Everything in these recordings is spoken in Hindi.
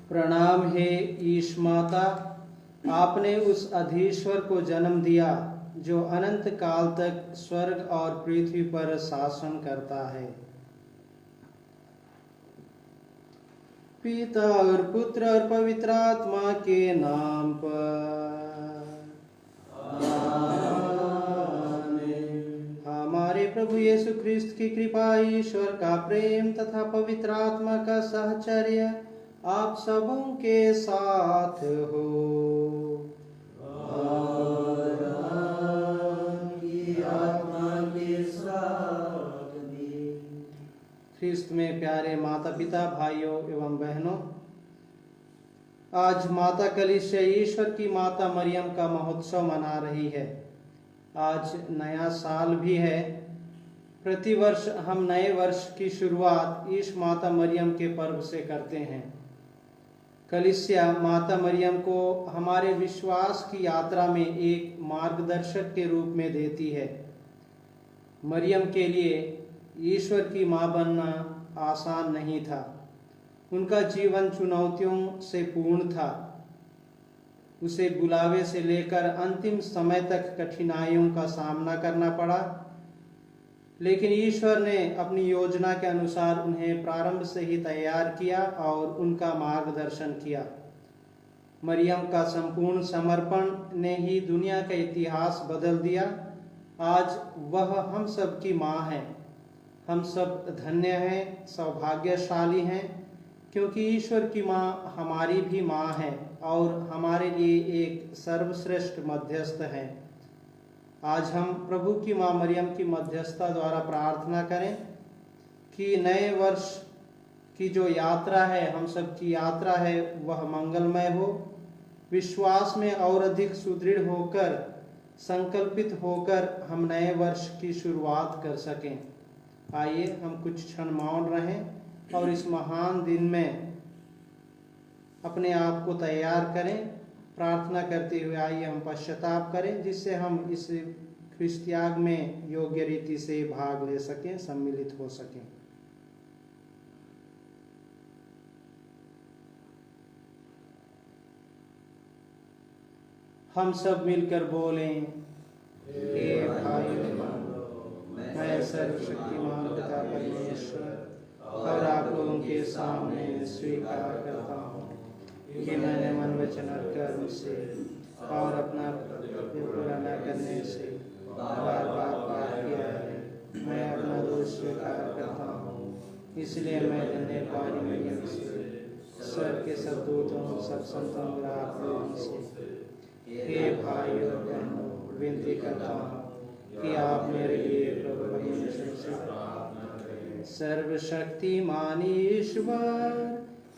प्रणाम हे ईश माता, आपने उस अधीश्वर को जन्म दिया जो अनंत काल तक स्वर्ग और पृथ्वी पर शासन करता है। पिता और पुत्र और पवित्र आत्मा के नाम पर आमीन। हमारे प्रभु यीशु ख्रिस्त की कृपा, ईश्वर का प्रेम तथा पवित्र आत्मा का साहचर्य आप सबों के साथ हो। और आपकी आत्मा के साथ भी। ख्रिस्त में प्यारे माता पिता, भाइयों एवं बहनों, आज माता कलीसिया ईश्वर की माता मरियम का महोत्सव मना रही है। आज नया साल भी है। प्रतिवर्ष हम नए वर्ष की शुरुआत ईश माता मरियम के पर्व से करते हैं। कलीसिया माता मरियम को हमारे विश्वास की यात्रा में एक मार्गदर्शक के रूप में देती है। मरियम के लिए ईश्वर की मां बनना आसान नहीं था। उनका जीवन चुनौतियों से पूर्ण था। उसे बुलावे से लेकर अंतिम समय तक कठिनाइयों का सामना करना पड़ा, लेकिन ईश्वर ने अपनी योजना के अनुसार उन्हें प्रारंभ से ही तैयार किया और उनका मार्गदर्शन किया। मरियम का संपूर्ण समर्पण ने ही दुनिया का इतिहास बदल दिया। आज वह हम सब की माँ है। हम सब धन्य हैं, सौभाग्यशाली हैं, क्योंकि ईश्वर की माँ हमारी भी माँ है और हमारे लिए एक सर्वश्रेष्ठ मध्यस्थ है। आज हम प्रभु की माँ मरियम की मध्यस्थता द्वारा प्रार्थना करें कि नए वर्ष की जो यात्रा है, हम सब की यात्रा है, वह मंगलमय हो। विश्वास में और अधिक सुदृढ़ होकर, संकल्पित होकर हम नए वर्ष की शुरुआत कर सकें। आइए हम कुछ क्षण मौन रहें और इस महान दिन में अपने आप को तैयार करें। प्रार्थना करते हुए आइए हम पश्चाताप करें, जिससे हम इस ख्रिस्त त्याग में योग्य रीति से भाग ले सकें, सम्मिलित हो सकें। हम सब मिलकर बोलें, हे भाइयों, मैं सर्वशक्तिमान पिता परमेश्वर और आप लोगों के सामने स्वीकार करता हूँ कि मैंने मन, वचन और कर्म से और अपना कर्तव्य पूरा न करने से बार बार पाप किया है। मैं अपना दोष स्वीकार करता हूँ, इसलिए मैं धन्यवादी मरियम से, स्वर्ग के सब दूतों, सब संतों और आप लोगों से, हे भाइयों और बहनों, विनती करता हूँ कि आप मेरे लिए प्रभु परमेश्वर से प्रार्थना करें। सर्वशक्तिमान ईश्वर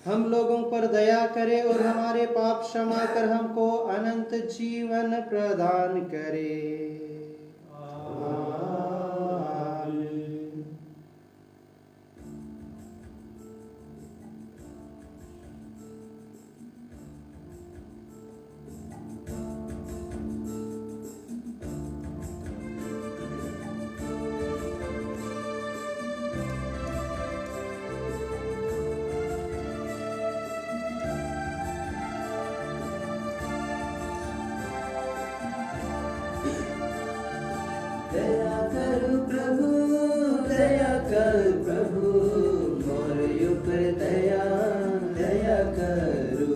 हम लोगों पर दया करे और हमारे पाप क्षमा कर हमको अनंत जीवन प्रदान करे। आमीन। दया कर प्रभु, दया कर प्रभु, मोर ऊपर दया दया करो।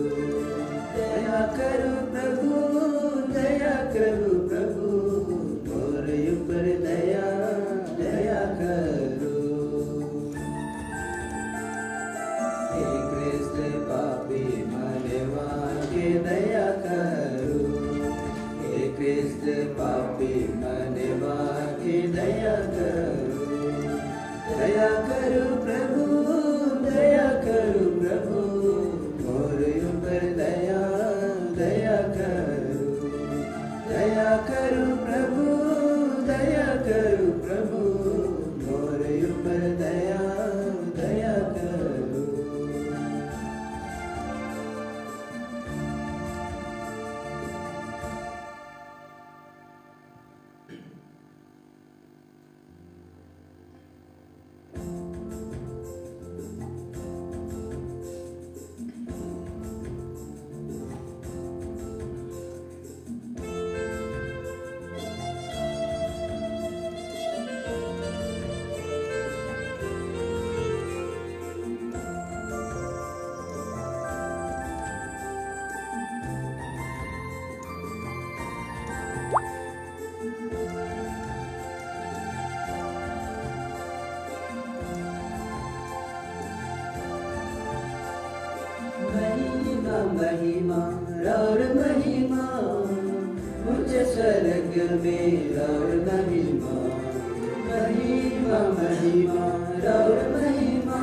दया करो प्रभु, दया करो प्रभु, मोर ऊपर दया दया करो। हे कृष्ण पापी मनवा के दया करो। हे कृष्ण पापी मनवा के दया करो। दया करो प्रभु, दया करो प्रभु, मोर ऊपर दया दया करो। दया करो प्रभु, दया करो प्रभु, मोर ऊपर दया दया करो। महिमा महिमा और महिमा, मुझे स्वर्ग में और महिमा। महिमा महिमा और महिमा,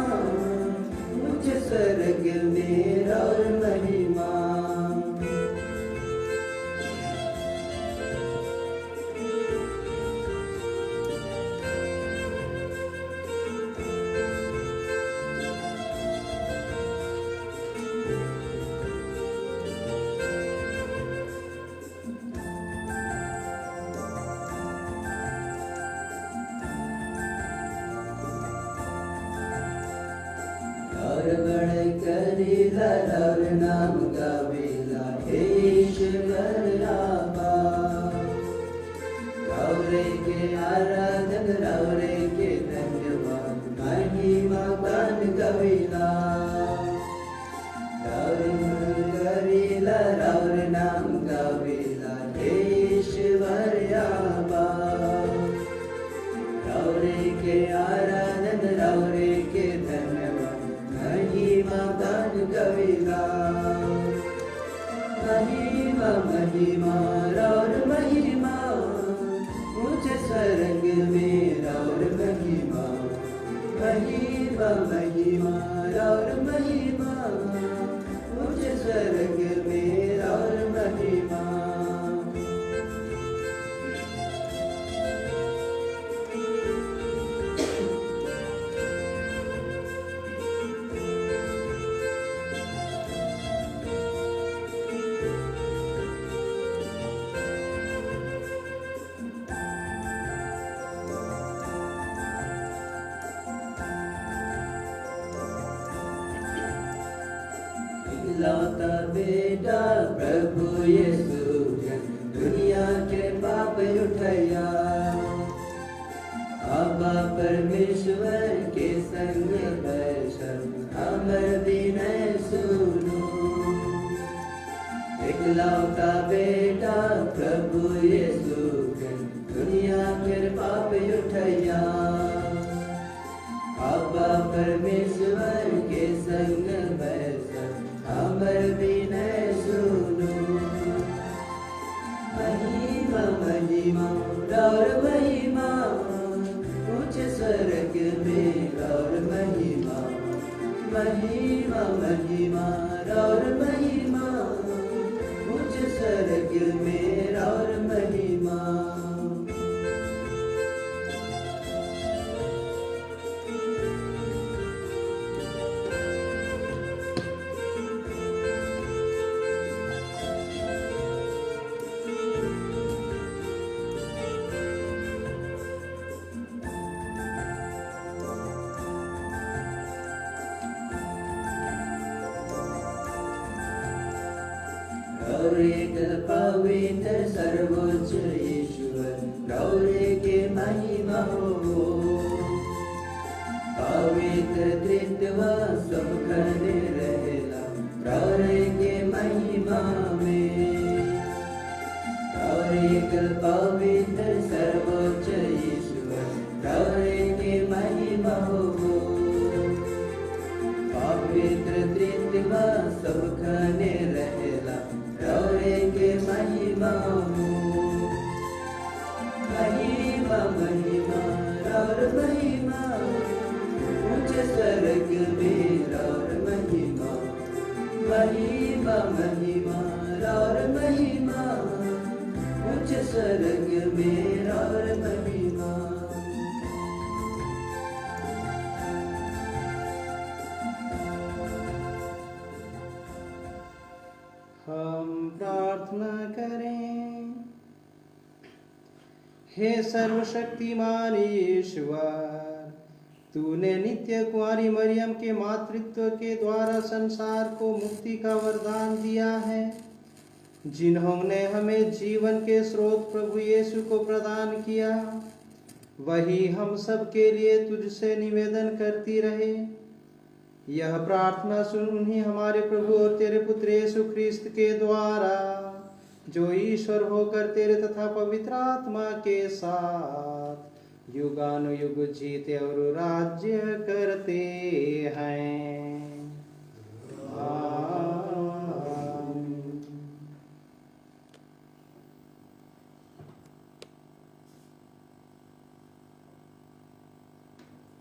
मुझे स्वर्ग में और महिमा। और बड़ करीला और नाम गावेला हे ईश्वर आपा। रौरे के आराधन, रौरे के धन्यवाद, महिमा गान गवेला। रौर करीला रौर नाम गावेला हे ईश्वर आपा। रौरे के आराधन, रौरे के धन्यवाद, महिमा गान गवेला। महिमा महिमा और महिमा, मुझे स्वर्ग में और महिमा। महिमा महिमा और महिमा, मुझे स्वर्ग में और महिमा। इकलौता बेटा प्रभु यीशु, दुनिया के पाप उठाया। अब्बा परमेश्वर के संग दर्शन अमर विनय सुनो। एकलौता बेटा प्रभु यीशु दुनिया के पाप उठाया। अब्बा परमेश्वर के संग दर्शन अमर विनय सुनो। महिमा महिमा और महिमा उच्च स्वर्ग में और महिमा। महिमा महिमा और महिमा उच्च स्वर्ग में और महिमा। एक पवित्र सर्वोच्च ईश्वर गौरे के महिमा हो। पवित्र त्रित्व सब खड़े रहेला गौरे के महिमा में। एक पवित्र सर्वोच्च ईश्वर गौरे के महिमा हो। पवित्र त्रित्व सब खड़े रहेला गौरे के महिमा हो। महिमा महिमा और महिमा उच्च स्वर्ग में और महिमा। महिमा महिमा और महिमा उच्च स्वर्ग में और महिमा। हम प्रार्थना करें। हे सर्वशक्तिमान ईश्वर, तूने नित्य कुंवारी मरियम के मातृत्व के द्वारा संसार को मुक्ति का वरदान दिया है। जिन्होंने हमें जीवन के स्रोत प्रभु यीशु को प्रदान किया, वही हम सब के लिए तुझसे निवेदन करती रहे। यह प्रार्थना सुन उन्हीं हमारे प्रभु और तेरे पुत्र यीशु ख्रिस्त के द्वारा, जो ईश्वर होकर तेरे तथा पवित्र आत्मा के साथ युगानुयुग जीते और राज्य करते हैं। आमीन।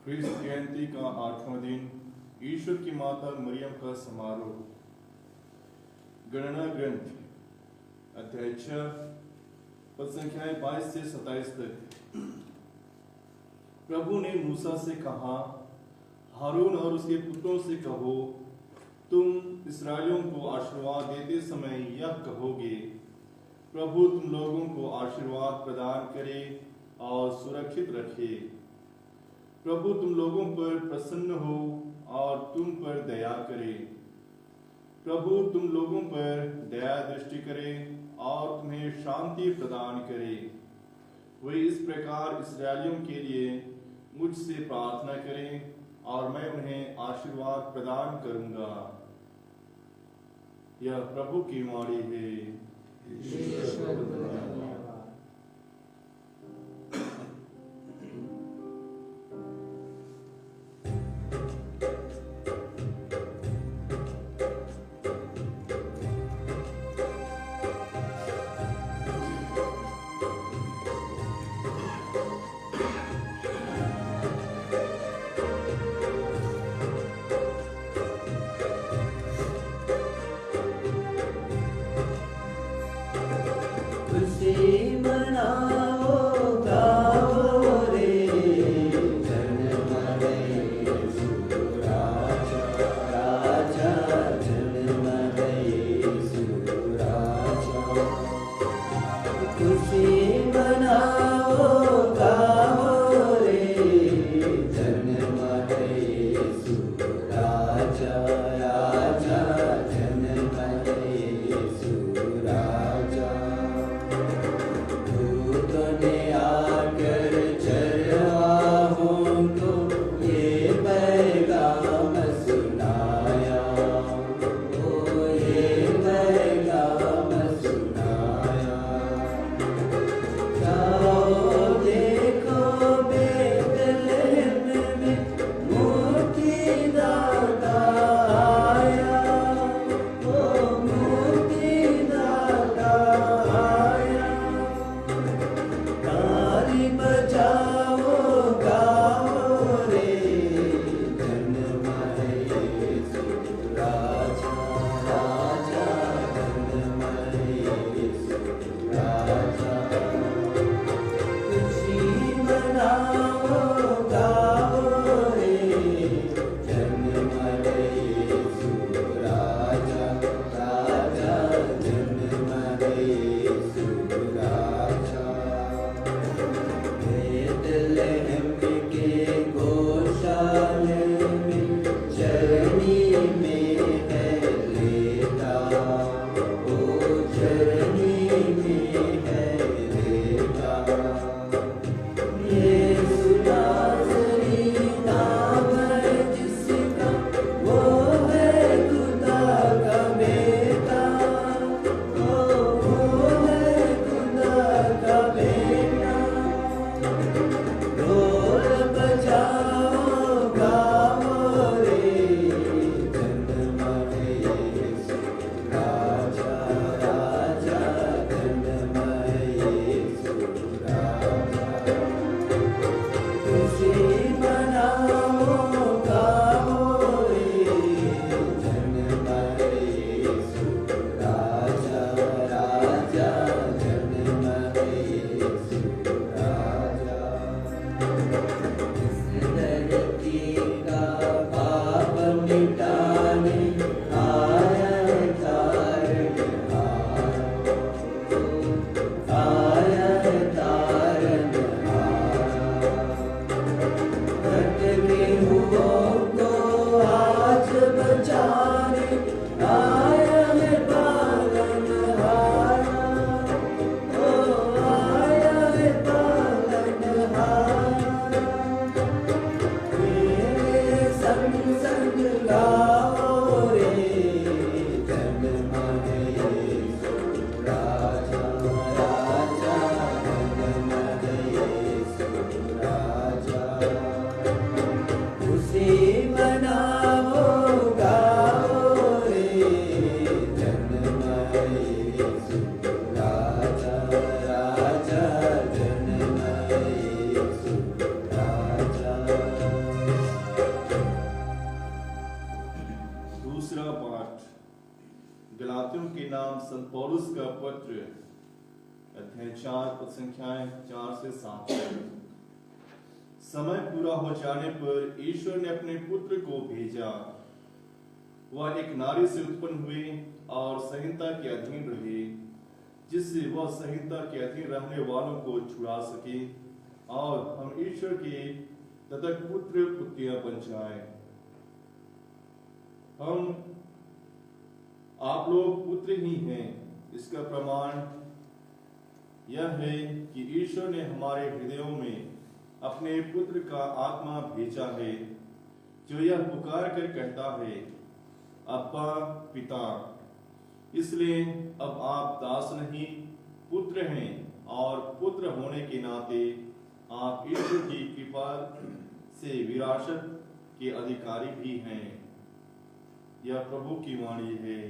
ख्रिस्त जयंती का 8वां दिन, ईश्वर की माता मरियम का समारोह। गणना ग्रंथ अध्याय 6 पद संख्याएं 22 से 27 तक। प्रभु ने मूसा से कहा, हारून और उसके पुत्रों से कहो, तुम इसराइलियों को आशीर्वाद देते समय यह कहोगे, प्रभु तुम लोगों को आशीर्वाद प्रदान करे और सुरक्षित रखे। प्रभु तुम लोगों पर प्रसन्न हो और तुम पर दया करे। प्रभु तुम लोगों पर दया दृष्टि करे और तुम्हें शांति प्रदान करे। वे इस प्रकार इस्राएलियों के लिए मुझसे प्रार्थना करें और मैं उन्हें आशीर्वाद प्रदान करूंगा। यह प्रभु की वाणी है। दूसरा पाठ गलातियों के नाम संत पौलुस का पत्र अध्याय 4 पद संख्याएं 4 से 7। समय पूरा हो जाने पर ईश्वर ने अपने पुत्र को भेजा। वह एक नारी से उत्पन्न हुए और संहिता के अधीन रहे, जिससे वह संहिता के अधीन रहने वालों को छुड़ा सके और हम ईश्वर के तथक पुत्र पुत्रियां बन जाएं। हम आप लोग पुत्र ही हैं। इसका प्रमाण यह है कि ईश्वर ने हमारे हृदयों में अपने पुत्र का आत्मा भेजा है, जो यह पुकार कर कहता है, अब्बा पिता। इसलिए अब आप दास नहीं पुत्र हैं, और पुत्र होने के नाते आप ईश्वर की कृपा से विरासत के अधिकारी भी हैं। यह प्रभु की वाणी है।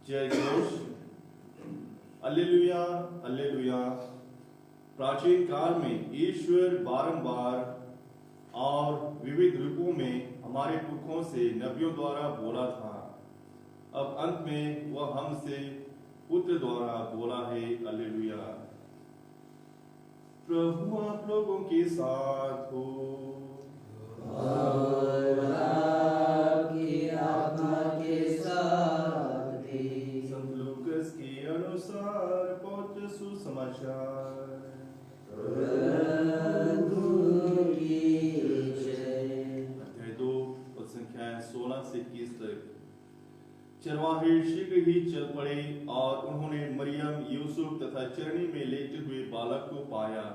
जय घोष। Alleluia alleluia. प्राचीन काल में ईश्वर बारंबार और विविध रूपों में हमारे पुरखों से नबियों द्वारा बोला था। अब अंत में वह हमसे पुत्र द्वारा बोला है। अल्लेलुया। प्रभु आप लोगों के साथ हो और आपकी आत्मा के साथ भी। संत लूकास के अनुसार पवित्र सुसमाचार। प्रभु की जय। अध्याय 2 पद संख्याएं 16 से 21 तक। चरवाहे शीघ्र ही चल पड़े और उन्होंने मरियम, यूसुफ तथा चरनी में लेटे हुए बालक को पाया।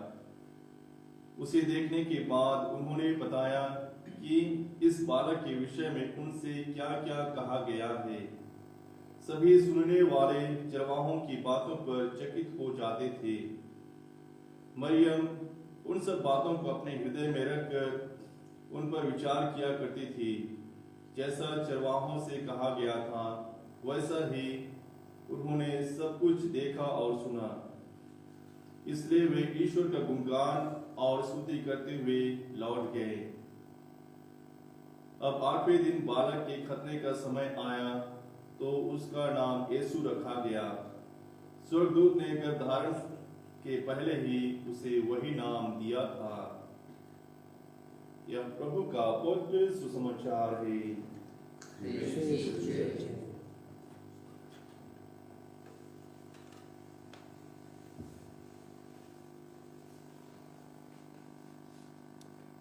उसे देखने के बाद उन्होंने बताया कि इस बालक के विषय में उनसे क्या क्या कहा गया है। सभी सुनने वाले चरवाहों की बातों पर चकित हो जाते थे। मरियम उन सब बातों को अपने हृदय में रखकर उन पर विचार किया करती थी। जैसा चरवाहों से कहा गया था, वैसा ही उन्होंने सब कुछ देखा और सुना। इसलिए वे ईश्वर का गुणगान और स्तुति करते हुए लौट गए। अब 8वें दिन बालक के खतने का समय आया, तो उसका नाम यीशु रखा गया। स्वर्गदूत ने गर्भधारण के पहले ही उसे वही नाम दिया था। यह प्रभु का पवित्र सुसमाचार है।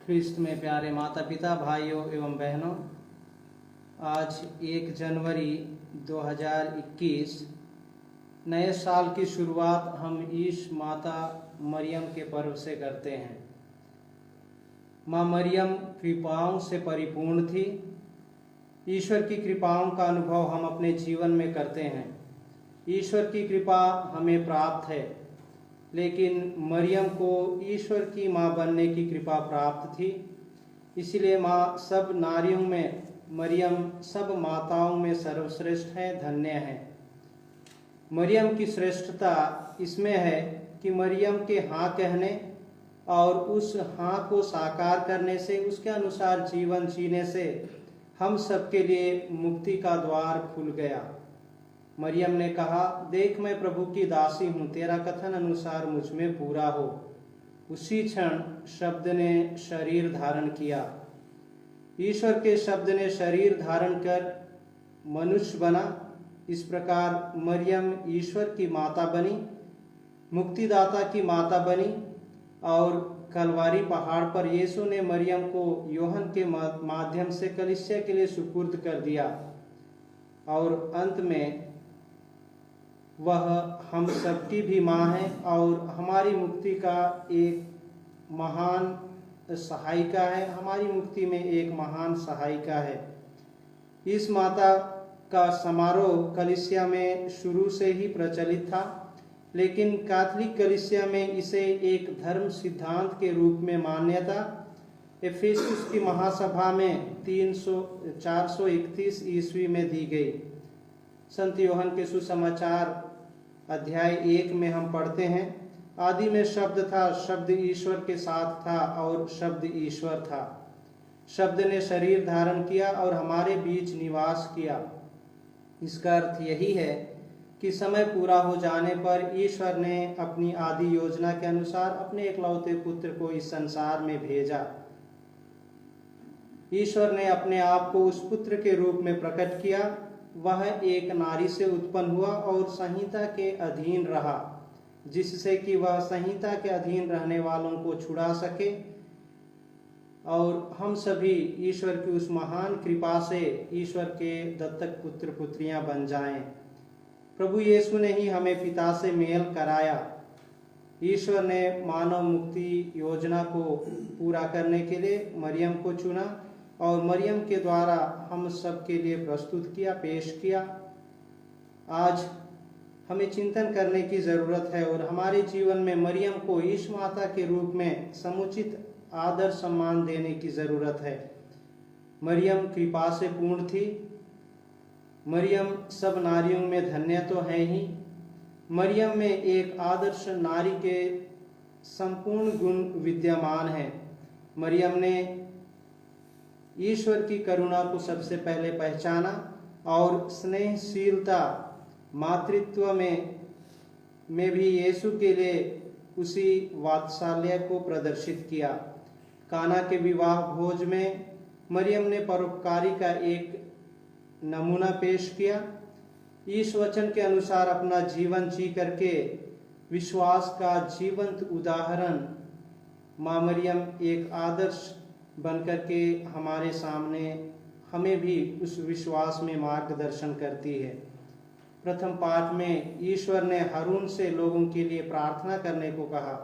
ख्रिस्त में प्यारे माता पिता, भाइयों एवं बहनों, आज 1 जनवरी 2021 नए साल की शुरुआत हम ईश माता मरियम के पर्व से करते हैं। माँ मरियम कृपाओं से परिपूर्ण थी। ईश्वर की कृपाओं का अनुभव हम अपने जीवन में करते हैं। ईश्वर की कृपा हमें प्राप्त है, लेकिन मरियम को ईश्वर की माँ बनने की कृपा प्राप्त थी। इसलिए माँ सब नारियों में मरियम सब माताओं में सर्वश्रेष्ठ है, धन्य है। मरियम की श्रेष्ठता इसमें है कि मरियम के हाँ कहने और उस हाँ को साकार करने से, उसके अनुसार जीवन जीने से हम सबके लिए मुक्ति का द्वार खुल गया। मरियम ने कहा, देख मैं प्रभु की दासी हूँ, तेरा कथन अनुसार मुझ में पूरा हो। उसी क्षण शब्द ने शरीर धारण किया। ईश्वर के शब्द ने शरीर धारण कर मनुष्य बना। इस प्रकार मरियम ईश्वर की माता बनी, मुक्तिदाता की माता बनी। और कलवारी पहाड़ पर यीशु ने मरियम को यूहन्ना के माध्यम से कलीसिया के लिए सुपुर्द कर दिया। और अंत में वह हम सबकी भी माँ है और हमारी मुक्ति का एक महान सहायिका है, हमारी मुक्ति में एक महान सहायिका है। इस माता का समारोह कलीसिया में शुरू से ही प्रचलित था, लेकिन कैथोलिक कलीसिया में इसे एक धर्म सिद्धांत के रूप में मान्यता एफेसुस की महासभा में 431 ईस्वी में दी गई। संत यूहन्ना के सुसमाचार अध्याय 1 में हम पढ़ते हैं, आदि में शब्द था, शब्द ईश्वर के साथ था और शब्द ईश्वर था। शब्द ने शरीर धारण किया और हमारे बीच निवास किया। इसका अर्थ यही है कि समय पूरा हो जाने पर ईश्वर ने अपनी आदि योजना के अनुसार अपने एकलौते पुत्र को इस संसार में भेजा। ईश्वर ने अपने आप को उस पुत्र के रूप में प्रकट किया। वह एक नारी से उत्पन्न हुआ और संहिता के अधीन रहा, जिससे कि वह संहिता के अधीन रहने वालों को छुड़ा सके और हम सभी ईश्वर की उस महान कृपा से ईश्वर के दत्तक पुत्र पुत्रियां बन जाएं। प्रभु यीशु ने ही हमें पिता से मेल कराया। ईश्वर ने मानव मुक्ति योजना को पूरा करने के लिए मरियम को चुना और मरियम के द्वारा हम सब के लिए प्रस्तुत किया, पेश किया। आज हमें चिंतन करने की जरूरत है और हमारे जीवन में मरियम को ईश माता के रूप में समुचित आदर सम्मान देने की जरूरत है। मरियम कृपा से पूर्ण थी। मरियम सब नारियों में धन्य तो है ही। मरियम में एक आदर्श नारी के संपूर्ण गुण विद्यमान है। मरियम ने ईश्वर की करुणा को सबसे पहले पहचाना और स्नेहशीलता मातृत्व में भी यीशु के लिए उसी वात्सल्य को प्रदर्शित किया। काना के विवाह भोज में मरियम ने परोपकारी का एक नमूना पेश किया। ईश वचन के अनुसार अपना जीवन जी करके विश्वास का जीवंत उदाहरण माँ मरियम एक आदर्श बनकर के हमारे सामने हमें भी उस विश्वास में मार्गदर्शन करती है। प्रथम पाठ में ईश्वर ने हारून से लोगों के लिए प्रार्थना करने को कहा।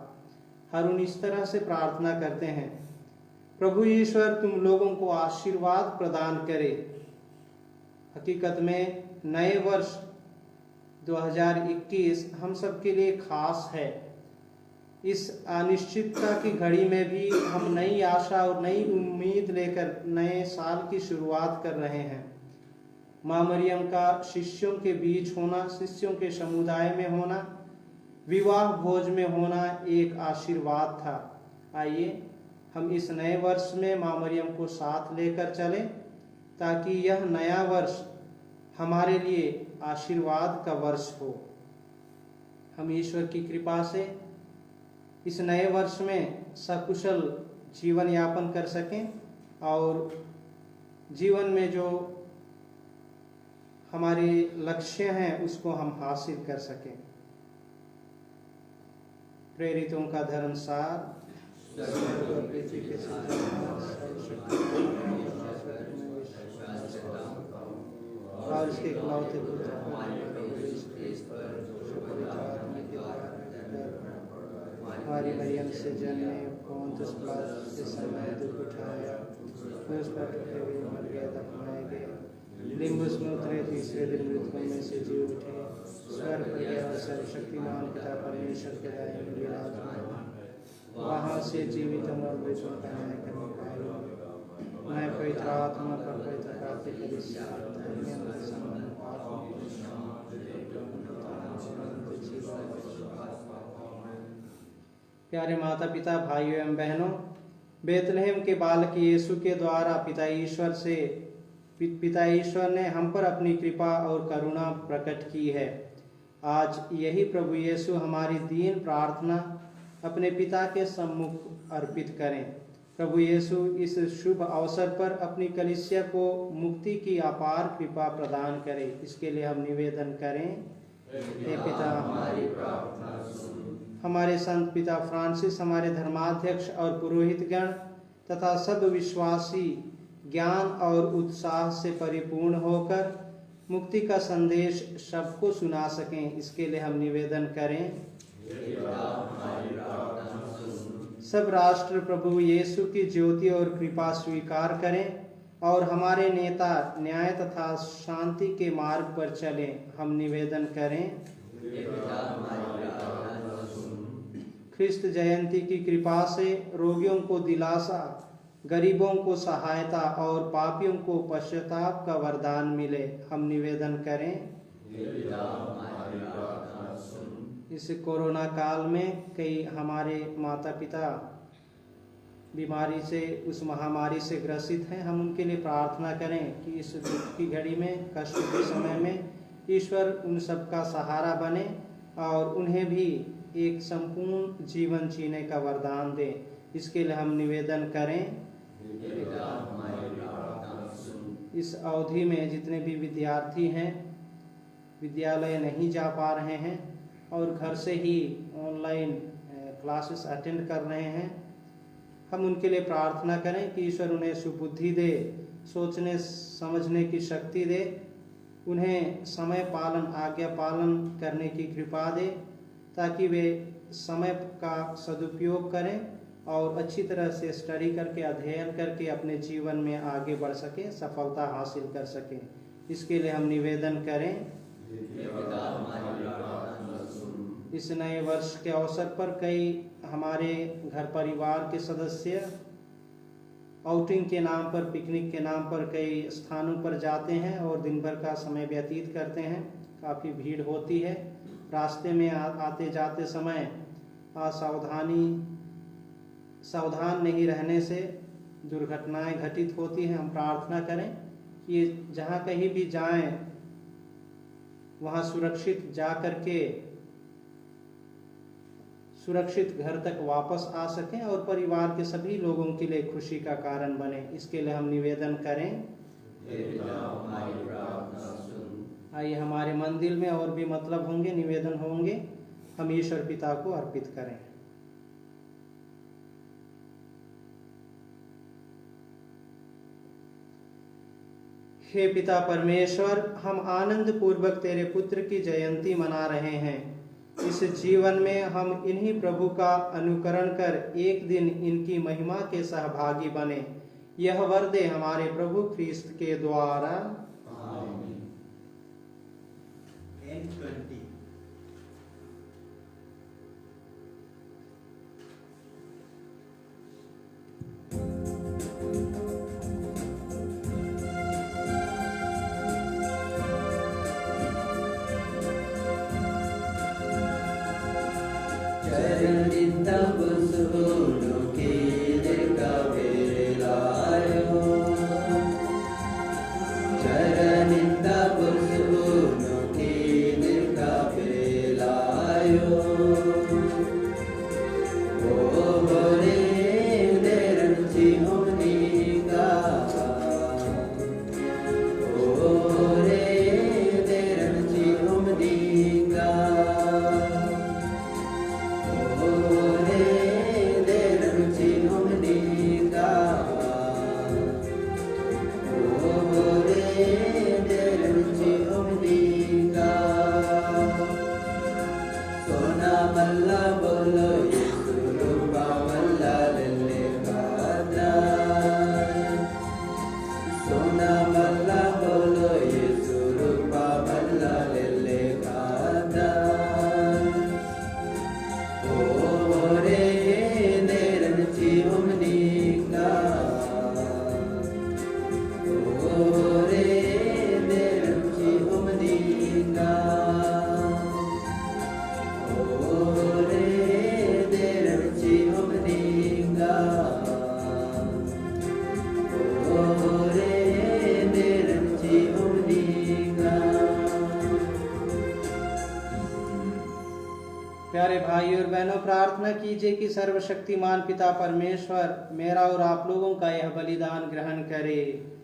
हारून इस तरह से प्रार्थना करते हैं, प्रभु ईश्वर तुम लोगों को आशीर्वाद प्रदान करे। हकीकत में नए वर्ष 2021 हम सब के लिए खास है। इस अनिश्चितता की घड़ी में भी हम नई आशा और नई उम्मीद लेकर नए साल की शुरुआत कर रहे हैं। माँ मरियम का शिष्यों के बीच होना, शिष्यों के समुदाय में होना, विवाह भोज में होना एक आशीर्वाद था। आइए हम इस नए वर्ष में माँ मरियम को साथ लेकर चलें ताकि यह नया वर्ष हमारे लिए आशीर्वाद का वर्ष हो। हम ईश्वर की कृपा से इस नए वर्ष में सकुशल जीवन यापन कर सकें और जीवन में जो हमारे लक्ष्य हैं उसको हम हासिल कर सकें। प्रेरितों का धर्मसार और उसके इकलौते पुत्र हमारी मरियम से जन्मे पोंतुस पिलातुस के समय दुख उठाया, उस पर टूटे हुए मर गए, दफनाए गए, लिम्बुस में उतरे, तीसरे दिन मृतकों में से जी उठे, स्वर्ग पर गया और सर्वशक्तिमान पिता परमेश्वर के दाहिने में विराजमान, वहाँ से जीवित और मृतों का न्याय करने पाएगा। मैं पवित्र आत्मा पर पवित्र कार्तिक प्यारे माता पिता, भाइयों एवं बहनों, बेतलहम के बालक यीशु के द्वारा पिता ईश्वर ने हम पर अपनी कृपा और करुणा प्रकट की है। आज यही प्रभु यीशु हमारी दीन प्रार्थना अपने पिता के सम्मुख अर्पित करें। प्रभु यीशु इस शुभ अवसर पर अपनी कलीसिया को मुक्ति की अपार कृपा प्रदान करें। इसके लिए हम निवेदन करें। हे पिता, हमारी प्रार्थना सुन। हमारे संत पिता फ्रांसिस, हमारे धर्माध्यक्ष और पुरोहितगण तथा सब विश्वासी ज्ञान और उत्साह से परिपूर्ण होकर मुक्ति का संदेश सबको सुना सकें, इसके लिए हम निवेदन करें। सब राष्ट्र प्रभु यीशु की ज्योति और कृपा स्वीकार करें और हमारे नेता न्याय तथा शांति के मार्ग पर चलें, हम निवेदन करें। ख्रिस्त जयंती की कृपा से रोगियों को दिलासा, गरीबों को सहायता और पापियों को पश्चाताप का वरदान मिले, हम निवेदन करें। इस कोरोना काल में कई हमारे माता पिता बीमारी से, उस महामारी से ग्रसित हैं, हम उनके लिए प्रार्थना करें कि इस दुख की घड़ी में, कष्ट के समय में ईश्वर उन सब का सहारा बने और उन्हें भी एक संपूर्ण जीवन जीने का वरदान दे। इसके लिए हम निवेदन करें। इस अवधि में जितने भी विद्यार्थी हैं, विद्यालय नहीं जा पा रहे हैं और घर से ही ऑनलाइन क्लासेस अटेंड कर रहे हैं, हम उनके लिए प्रार्थना करें कि ईश्वर उन्हें सुबुद्धि दे, सोचने समझने की शक्ति दे, उन्हें समय पालन, आज्ञा पालन करने की कृपा दे, ताकि वे समय का सदुपयोग करें और अच्छी तरह से स्टडी करके, अध्ययन करके अपने जीवन में आगे बढ़ सके, सफलता हासिल कर सके। इसके लिए हम निवेदन करें। इस नए वर्ष के अवसर पर कई हमारे घर परिवार के सदस्य आउटिंग के नाम पर, पिकनिक के नाम पर कई स्थानों पर जाते हैं और दिन भर का समय व्यतीत करते हैं। काफ़ी भीड़ होती है। रास्ते में आते जाते समय सावधान नहीं रहने से दुर्घटनाएं घटित होती हैं। हम प्रार्थना करें कि जहाँ कहीं भी जाएं वहाँ सुरक्षित जा करके सुरक्षित घर तक वापस आ सकें और परिवार के सभी लोगों के लिए खुशी का कारण बने। इसके लिए हम निवेदन करें। आइए हमारे मंदिर में और भी मतलब होंगे, निवेदन होंगे, हम ईश्वर पिता को अर्पित करें। हे पिता परमेश्वर, हम आनंद पूर्वक तेरे पुत्र की जयंती मना रहे हैं। इस जीवन में हम इन्हीं प्रभु का अनुकरण कर एक दिन इनकी महिमा के सहभागी बने। यह वर दे हमारे प्रभु ख्रीस्त के द्वारा। आमीन। प्यारे भाई और बहनों, प्रार्थना कीजिए कि सर्वशक्तिमान पिता परमेश्वर मेरा और आप लोगों का यह बलिदान ग्रहण करे।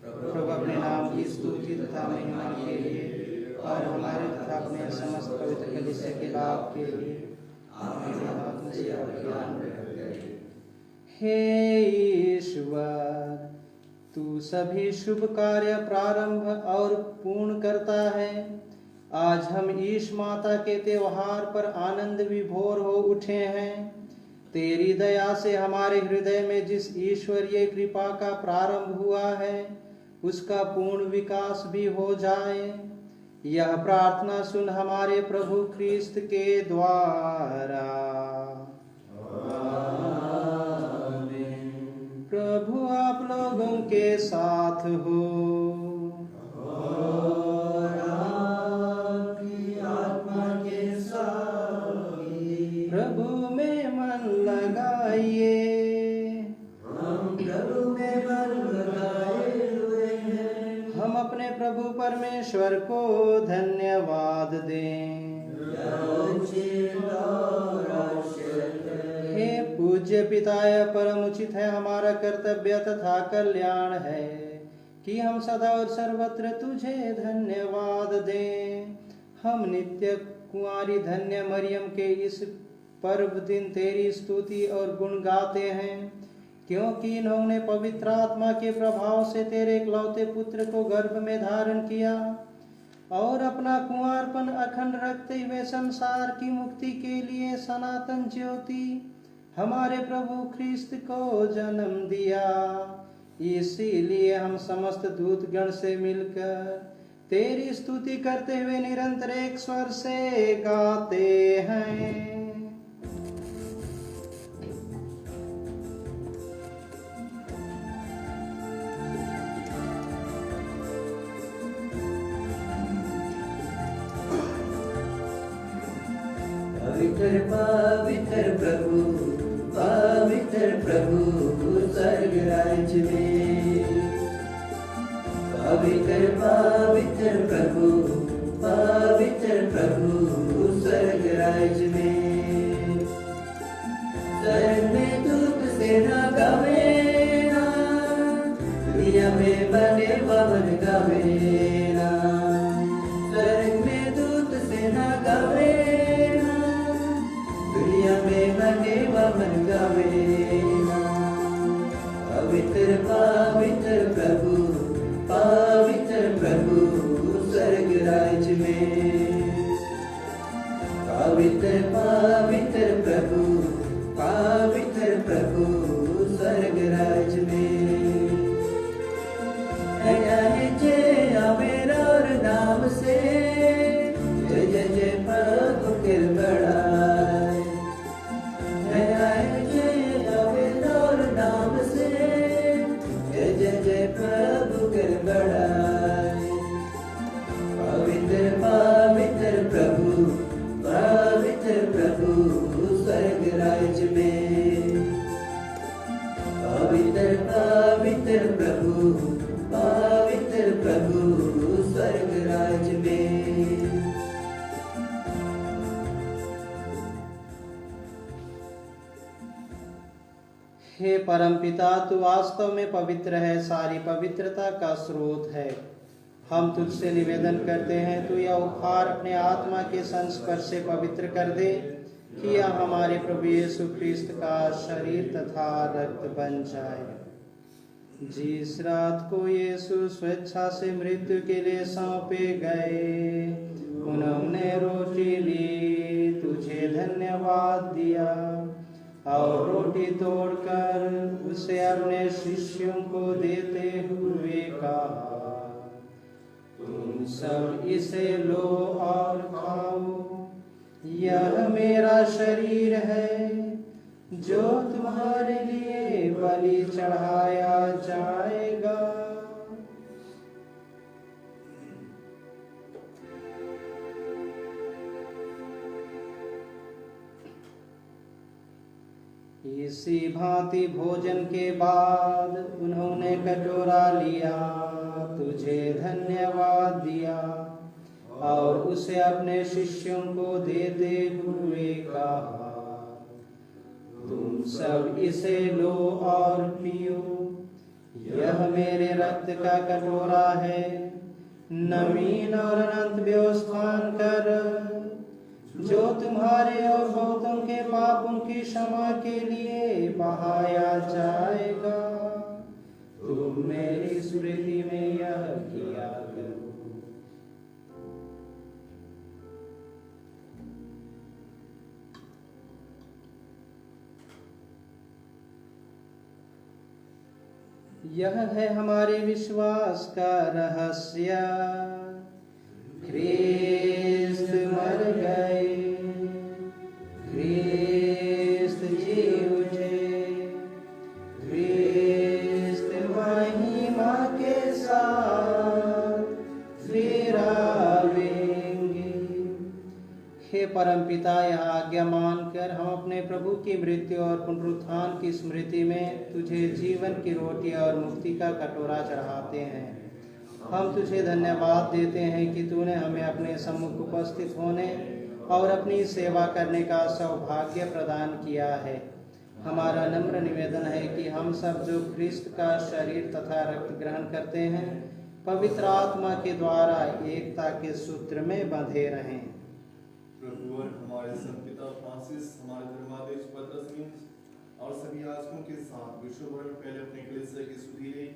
प्रभु अपने नाम की स्तुति तथा महिमा के लिए और हमारे तथा अपने समस्त पवित्र कलीसिया के लाभ के लिए हे ईश्वर, तू सभी शुभ कार्य प्रारंभ और पूर्ण करता है। आज हम ईश माता के त्योहार पर आनंद विभोर हो उठे हैं। तेरी दया से हमारे हृदय में जिस ईश्वरीय कृपा का प्रारंभ हुआ है उसका पूर्ण विकास भी हो जाए। यह प्रार्थना सुन हमारे प्रभु ख्रीस्त के द्वारा। प्रभु आप लोगों के साथ हो। प्रभु में मन लगाइए। अपने प्रभु परमेश्वर को धन्यवाद दें। हे पूज्य पिता, यह परम उचित है, हमारा कर्तव्य तथा कल्याण है कि हम सदा और सर्वत्र तुझे धन्यवाद दें। हम नित्य कुंवारी धन्य मरियम के इस पर्व दिन तेरी स्तुति और गुण गाते हैं, क्योंकि इन्होंने पवित्र आत्मा के प्रभाव से तेरे इकलौते पुत्र को गर्भ में धारण किया और अपना कुंवारपन अखंड रखते हुए संसार की मुक्ति के लिए सनातन ज्योति हमारे प्रभु ख्रिस्त को जन्म दिया। इसीलिए हम समस्त दूतगण से मिलकर तेरी स्तुति करते हुए निरंतर एक स्वर से गाते हैं। पवित्र प्रभु स्वर्ग राज्य में। पवित्र प्रभु स्वर्ग राज्य में। स्वर्ग में दूत सेना गावेना, दुनिया में बने पवन गावेना। स्वर्ग में दूत सेना गावेना, दुनिया में बने पवन गावेना। पवित्र प्रभु स्वर्ग राज्य में। पवित्र प्रभु स्वर्ग राज्य में। जय आवेर और नाम से, जय जय जय प्रभु के बड़ाई। जय आवेर और नाम से, जय जय जय प्रभु के बड़ाई। पवित्र प्रभु स्वर्ग राज्य में। पवित्र प्रभु स्वर्ग राज्य में। हे परमपिता, तू वास्तव में पवित्र है, सारी पवित्रता का स्रोत है। हम तुझसे निवेदन करते हैं, तू यह उपहार अपने आत्मा के संस्पर्श से पवित्र कर दे, कि यह हमारे प्रभु यीशु ख्रिस्त का शरीर तथा रक्त बन जाए। जिस रात को यीशु स्वेच्छा से मृत्यु के लिए सौंपे गए, उन्होंने रोटी ली, तुझे धन्यवाद दिया और रोटी तोड़कर उसे अपने शिष्यों को देते हुए कहा, तुम सब इसे लो और खाओ, यह मेरा शरीर है जो तुम्हारे लिए बलि चढ़ाया जाएगा। इसी भांति भोजन के बाद उन्होंने कटोरा लिया, तुझे धन्यवाद दिया और उसे अपने शिष्यों को देते हुए कहा, तुम सब इसे लो और पियो, यह मेरे रक्त का कटोरा है, नवीन और अनंत व्यवस्थान कर, जो तुम्हारे और बहुतों के पापों की क्षमा के लिए बहाया जाएगा। तुम मेरी स्मृति में यह किया करो। यह है हमारे विश्वास का रहस्य, ख्रिस्त मर गए, ख्रिस्त जी उठे, ख्रिस्त महिमा के साथ फिर आवेंगे। हे परमपिता, यह आज्ञा मानकर हम अपने प्रभु की मृत्यु और पुनरुत्थान की स्मृति में तुझे जीवन की रोटी और मुक्ति का कटोरा चढ़ाते हैं हम तुझे धन्यवाद देते हैं कि तूने हमें अपने सम्मुख उपस्थित होने और अपनी सेवा करने का सौभाग्य प्रदान किया है। हमारा नम्र निवेदन है कि हम सब जो ख्रिस्त का शरीर तथा रक्त ग्रहण करते हैं, पवित्र आत्मा के द्वारा एकता के सूत्र में बंधे रहें। प्रभु और हमारे संपिता फ्रांसिस, हमारे धर्माध्यक्ष पतरस और सभी याजकों के साथ विश्व भर में पहले अपने कलीसिया की सुधि ले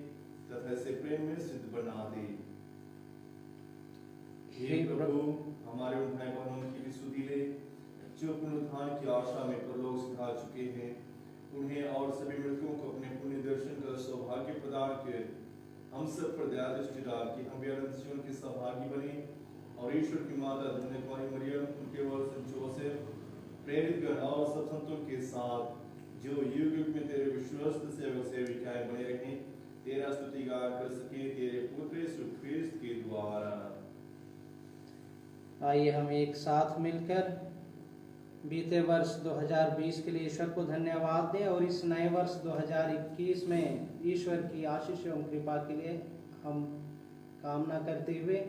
तथा इसे प्रेम में सिद्ध बना दे। हे प्रभु, हमारे उन भाई बहनों की भी सुधि ले जो पुनरुत्थान की आशा में परलोक सिखा चुके हैं। उन्हें और सभी मृतकों को अपने पुण्य दर्शन का सौभाग्य प्रदान कर हम सब पर दया दृष्टि डाल कि हम भी अनंत जीवन के सहभागी बने और ईश्वर की माता धन्य कुमारी मरियम, उनके वर जोसेफ, प्रेरित गण और सब संतों के साथ जो युग युग में तेरे विश्वस्त सेवक सेविकाएं बने रहें, तेरा स्तुतिगान कर सके तेरे पुत्र यीशु ख्रिस्त के द्वारा। आइए हम एक साथ मिलकर बीते वर्ष 2020 के लिए ईश्वर को धन्यवाद दें और इस नए वर्ष 2021 में ईश्वर की आशीष एवं कृपा के लिए हम कामना करते हुए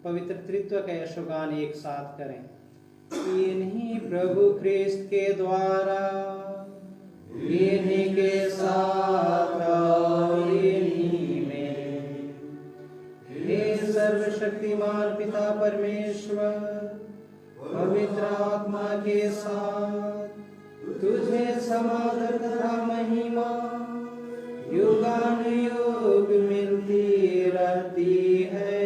पवित्र त्रित्व का यशोगान एक साथ करें। इन्हीं प्रभु ख्रिस्त के द्वारा, इन्हीं के साथ और इन्हीं में, हे सर्वशक्तिमान पिता परमेश्वर, पवित्र आत्मा के साथ तुझे समादर तथा महिमा युगानुयुग मिलती रहती है।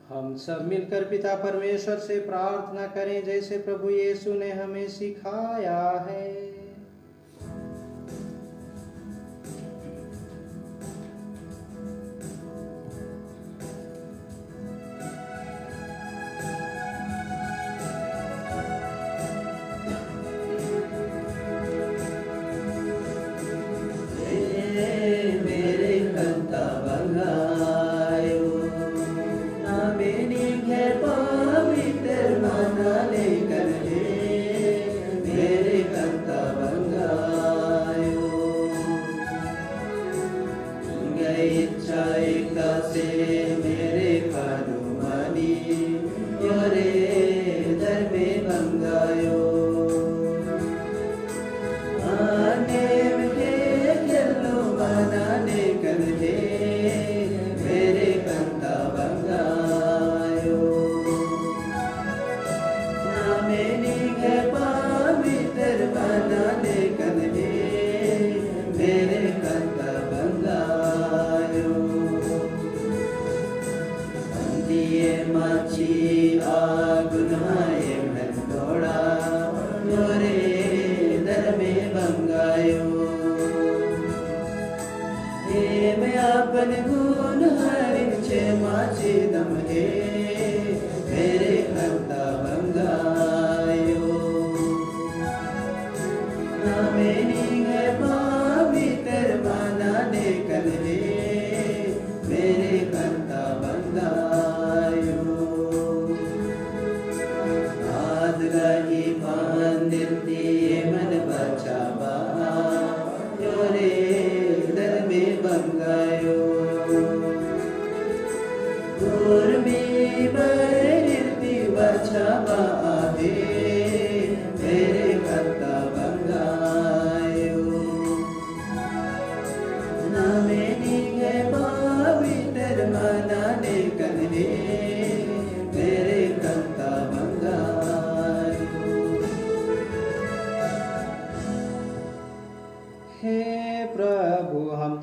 हम सब मिलकर पिता परमेश्वर से प्रार्थना करें जैसे प्रभु यीशु ने हमें सिखाया है।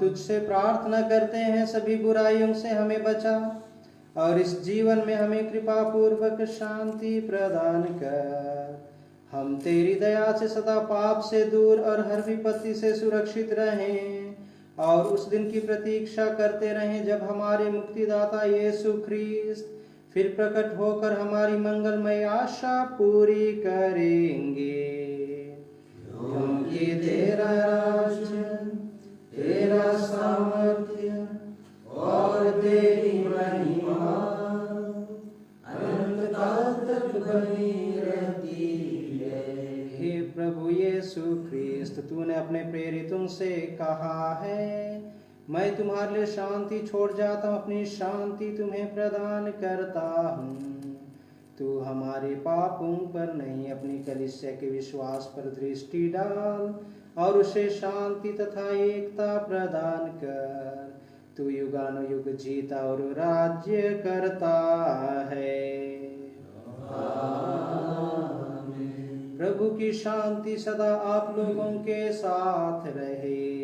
तुझसे प्रार्थना करते हैं सभी बुराइयों से हमें बचा और इस जीवन में हमें कृपा पूर्वक शांति प्रदान कर। हम तेरी दया से सदा पाप से दूर और हर विपत्ति से सुरक्षित रहें और उस दिन की प्रतीक्षा करते रहें जब हमारे मुक्तिदाता यीशु ख्रिस्त फिर प्रकट होकर हमारी मंगलमय आशा पूरी करेंगे। क्योंकि तेरा राज्य, तेरा सामर्थ्य और अपने प्रेरितों से कहा है, मैं तुम्हारे लिए शांति छोड़ जाता हूँ, अपनी शांति तुम्हें प्रदान करता हूँ। तू हमारे पापों पर नहीं, अपनी कलीसिया के विश्वास पर दृष्टि डाल और उसे शांति तथा एकता प्रदान कर। तू युगानुयुग जीता और राज्य करता है। प्रभु की शांति सदा आप लोगों के साथ रहे।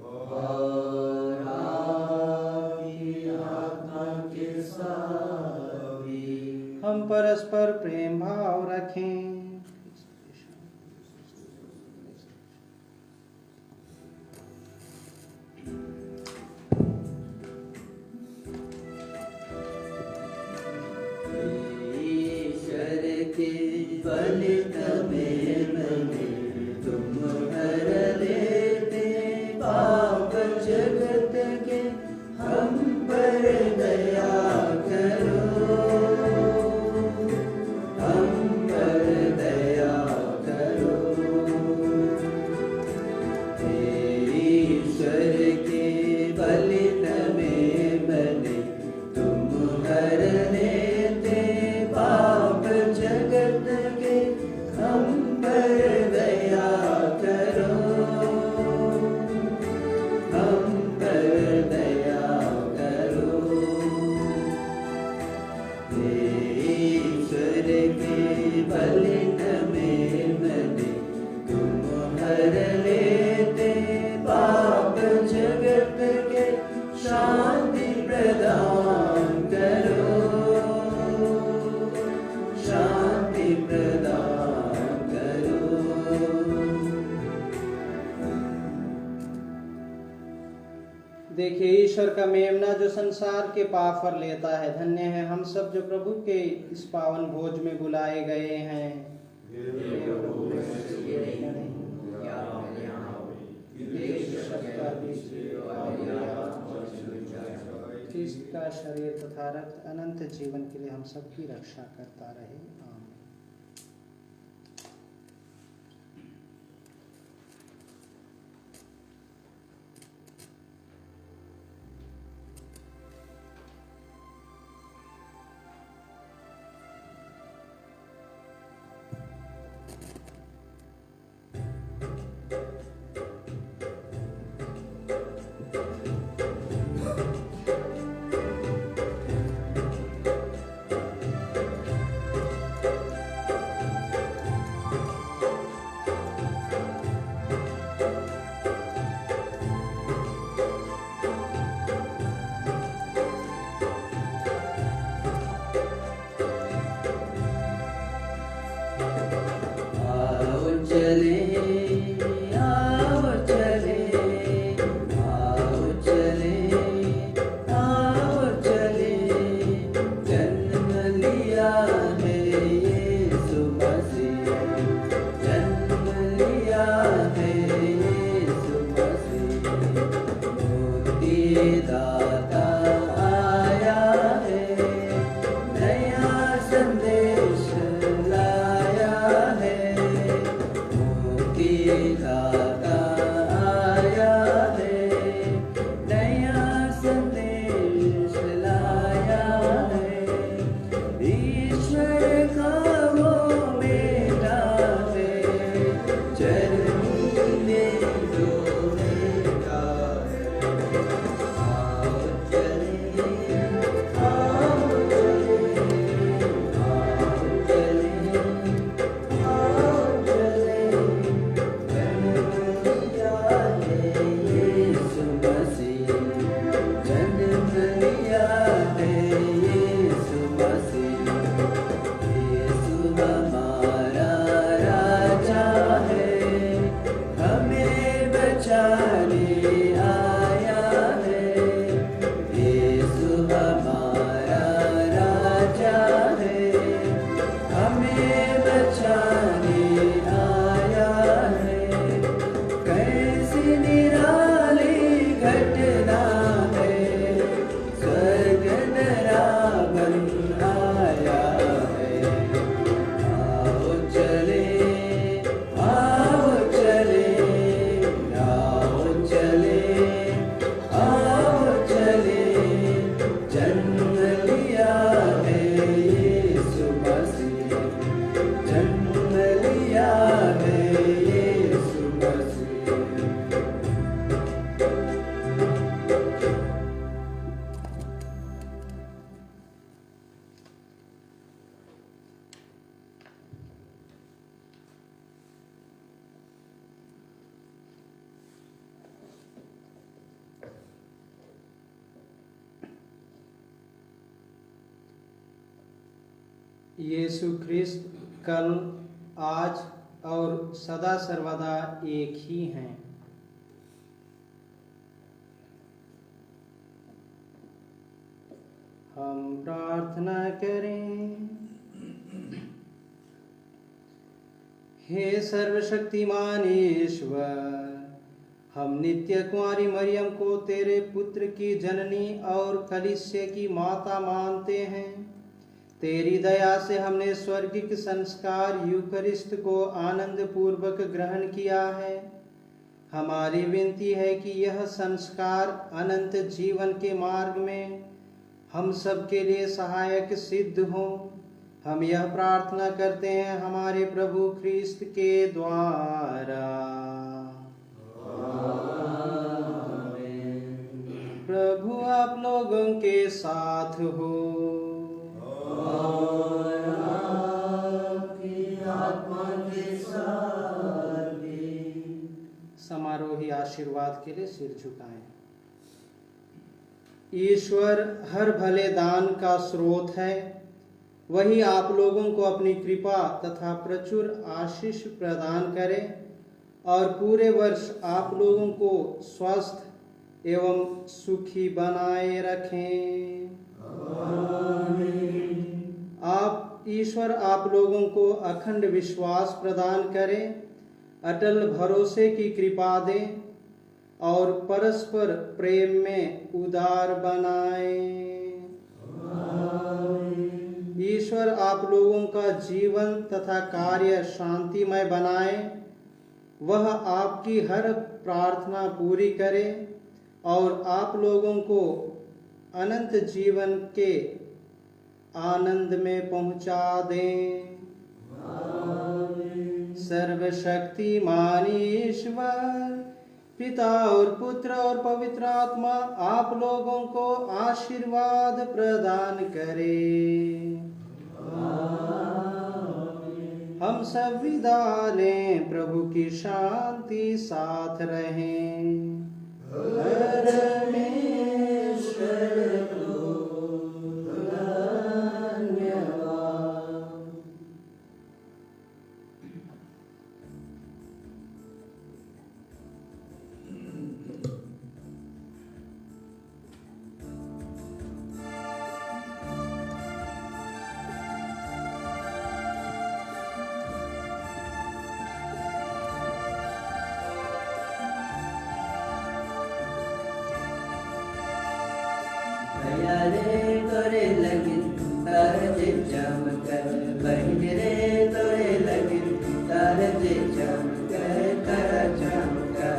और आपकी आत्मा के साथ भी। हम परस्पर प्रेम भाव रखें। ईश्वर के फलित में बने तुम हर लेते पाप जगत के, हम पर दया करो, हम पर दया करो। ईश्वर के फलित में बने तुम हर लेते पाप जगत के, हम पर दया करो, हम पर दया करो। ईश्वर के फलित में बने तुम हर लेते पाप जगत के, शांति प्रदान करो, शांति प्रदान करो। देखिए, ईश्वर का मेमना जो संसार के पाप पर लेता है। धन्य है हम सब जो प्रभु के इस पावन भोज में बुलाए गए हैं। ख्रिस्त का शरीर तथा रक्त अनंत जीवन के लिए हम सबकी रक्षा करता रहे। आमीन। आओ चले, आओ चले, आओ चले, आओ चले, जन्म लिया है यीशु मसीह, जन्म लिया है यीशु मसीह। मुक्तिदाता आया है, नया संदेश लाया है। मुक्तिदाता आया है, नया संदेश लाया है। ईश्वर का वो बेटा है, जन्म में जो बेटा है। आओ यीशु ख्रिस्त कल, आज और सदा सर्वदा एक ही हैं। हम प्रार्थना करें। हे सर्वशक्तिमान ईश्वर, हम नित्य कुंवारी मरियम को तेरे पुत्र की जननी और कलीसिया की माता मानते हैं। तेरी दया से हमने स्वर्गिक संस्कार यूकरिस्ट को आनंद पूर्वक ग्रहण किया है। हमारी विनती है कि यह संस्कार अनंत जीवन के मार्ग में हम सब के लिए सहायक सिद्ध हो। हम यह प्रार्थना करते हैं हमारे प्रभु ख्रिस्त के द्वारा। प्रभु आप लोगों के साथ हो और आपकी आत्मा के साथ भी। समारोही आशीर्वाद के लिए सिर झुकाएं। ईश्वर हर भले दान का स्रोत है। वही आप लोगों को अपनी कृपा तथा प्रचुर आशीष प्रदान करे और पूरे वर्ष आप लोगों को स्वस्थ एवं सुखी बनाए रखें। आप ईश्वर आप लोगों को अखंड विश्वास प्रदान करे, अटल भरोसे की कृपा दे और परस्पर प्रेम में उदार बनाए। ईश्वर आप लोगों का जीवन तथा कार्य शांतिमय बनाए। वह आपकी हर प्रार्थना पूरी करे और आप लोगों को अनंत जीवन के आनंद में पहुंचा दें। सर्वशक्तिमान ईश्वर पिता और पुत्र और पवित्र आत्मा आप लोगों को आशीर्वाद प्रदान करे। हम सब विदा लें। प्रभु की शांति साथ रहें। रे तोरे लगिन तार जे चमकर, बहिन रे तोरे लगिन तार जे चमकर, तारा चमकर।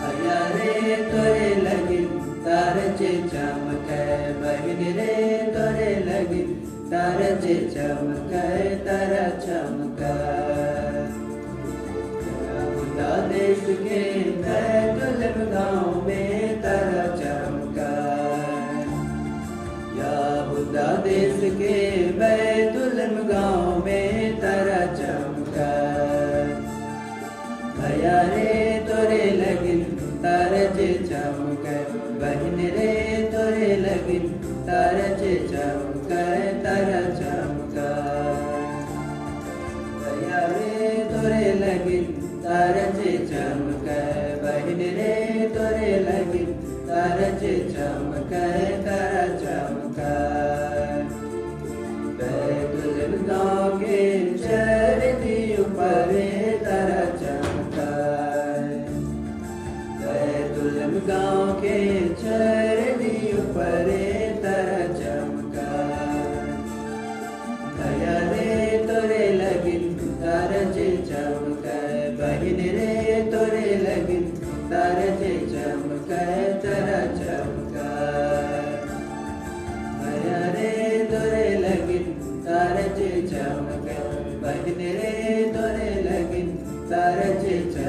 भैया रे तोरे लगिन तार जे चमकर, बहिन रे तोरे लगिन तार जे चमकर, तारा चमकर। खुदा देश के बैतुल गाँव में तारा खुदा देश के बैतुलम गाँव में तारा चमका। भैया रे तोरे लगिन तारा जे चमका, बहन रे तोरे लगिन तारा जे चमका, तारा चमका। भैया रे तोरे लगिन तारा जे चमका, बहन रे तोरे लगिन तारा जे चमका, तारा चमका। बैतुल गाँव के चरनी ऊपर तारा चमका, बैतुल गाँव के चरनी ऊपर तारा चमका। भैया रे तोरे लगिन तारा जे चमका, बहन रे तोरे लगिन तारा जे चमका, तारा चमका। भैया रे तोरे लगिन तारा जे चमका, बहन रे तोरे लगिन तारा जे चमका।